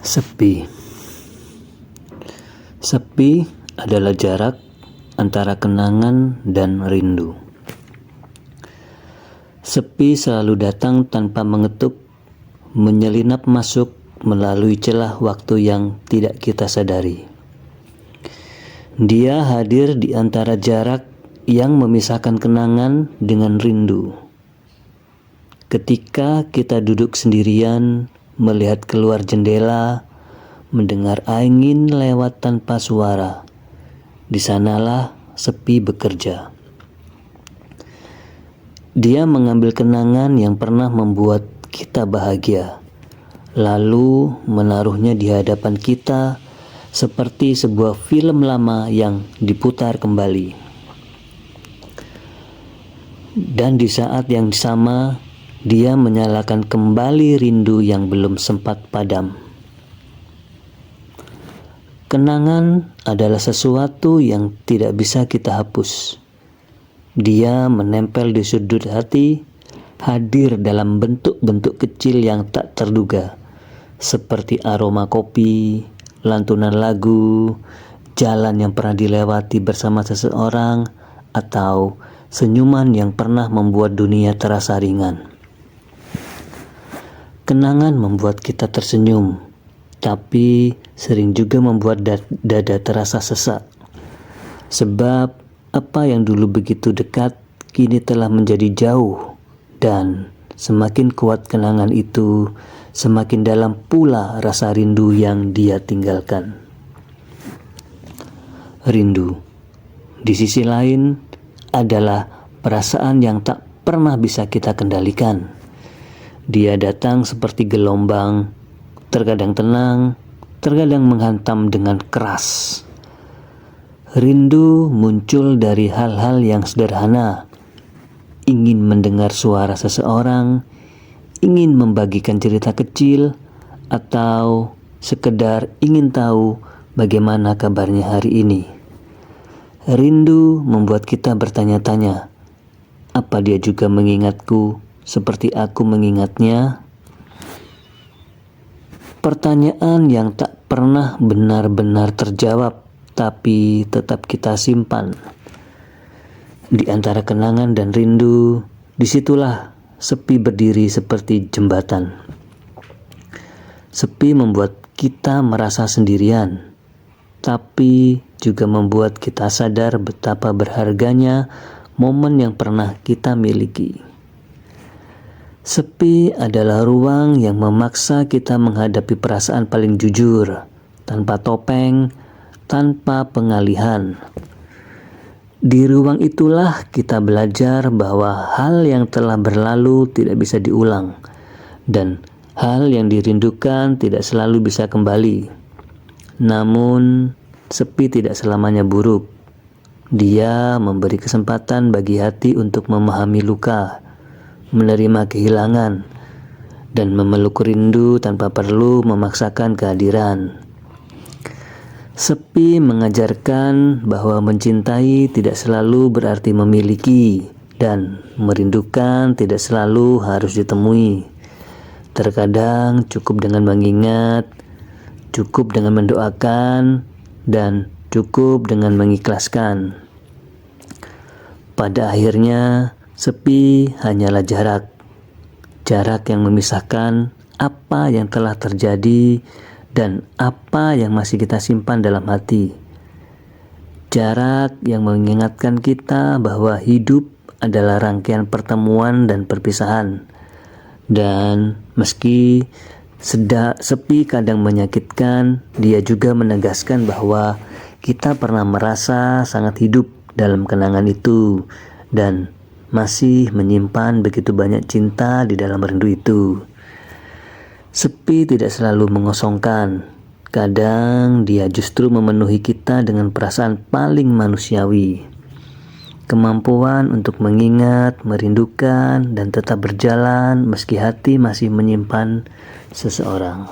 Sepi. Sepi adalah jarak antara kenangan dan rindu. Sepi selalu datang tanpa mengetuk, menyelinap masuk melalui celah waktu yang tidak kita sadari. Dia hadir di antara jarak yang memisahkan kenangan dengan rindu. Ketika kita duduk sendirian, melihat keluar jendela, mendengar angin lewat tanpa suara, di sanalah sepi bekerja. Dia mengambil kenangan yang pernah membuat kita bahagia, lalu menaruhnya di hadapan kita seperti sebuah film lama yang diputar kembali. Dan di saat yang sama, dia menyalakan kembali rindu yang belum sempat padam. Kenangan adalah sesuatu yang tidak bisa kita hapus. Dia menempel di sudut hati, hadir dalam bentuk-bentuk kecil yang tak terduga, seperti aroma kopi, lantunan lagu, jalan yang pernah dilewati bersama seseorang, atau senyuman yang pernah membuat dunia terasa ringan. Kenangan membuat kita tersenyum, tapi sering juga membuat dada terasa sesak. Sebab apa yang dulu begitu dekat, kini telah menjadi jauh. Dan semakin kuat kenangan itu, semakin dalam pula rasa rindu yang dia tinggalkan. Rindu, di sisi lain, adalah perasaan yang tak pernah bisa kita kendalikan. Dia datang seperti gelombang, terkadang tenang, terkadang menghantam dengan keras. Rindu muncul dari hal-hal yang sederhana, ingin mendengar suara seseorang, ingin membagikan cerita kecil, atau sekedar ingin tahu bagaimana kabarnya hari ini. Rindu membuat kita bertanya-tanya, apa dia juga mengingatku seperti aku mengingatnya? Pertanyaan yang tak pernah benar-benar terjawab, tapi tetap kita simpan. Di antara kenangan dan rindu, disitulah sepi berdiri seperti jembatan. Sepi membuat kita merasa sendirian, tapi juga membuat kita sadar betapa berharganya momen yang pernah kita miliki. Sepi adalah ruang yang memaksa kita menghadapi perasaan paling jujur, tanpa topeng, tanpa pengalihan. Di ruang itulah kita belajar bahwa hal yang telah berlalu tidak bisa diulang, dan hal yang dirindukan tidak selalu bisa kembali. Namun, sepi tidak selamanya buruk. Dia memberi kesempatan bagi hati untuk memahami luka, menerima kehilangan, dan memeluk rindu tanpa perlu memaksakan kehadiran. Sepi mengajarkan bahwa mencintai tidak selalu berarti memiliki, dan merindukan tidak selalu harus ditemui. Terkadang cukup dengan mengingat, cukup dengan mendoakan, dan cukup dengan mengikhlaskan. Pada akhirnya, sepi hanyalah jarak yang memisahkan apa yang telah terjadi dan apa yang masih kita simpan dalam hati. Jarak yang mengingatkan kita bahwa hidup adalah rangkaian pertemuan dan perpisahan. Dan meski sepi kadang menyakitkan, dia juga menegaskan bahwa kita pernah merasa sangat hidup dalam kenangan itu, dan masih menyimpan begitu banyak cinta di dalam rindu itu. Sepi tidak selalu mengosongkan. Kadang dia justru memenuhi kita dengan perasaan paling manusiawi. Kemampuan untuk mengingat, merindukan, dan tetap berjalan meski hati masih menyimpan seseorang.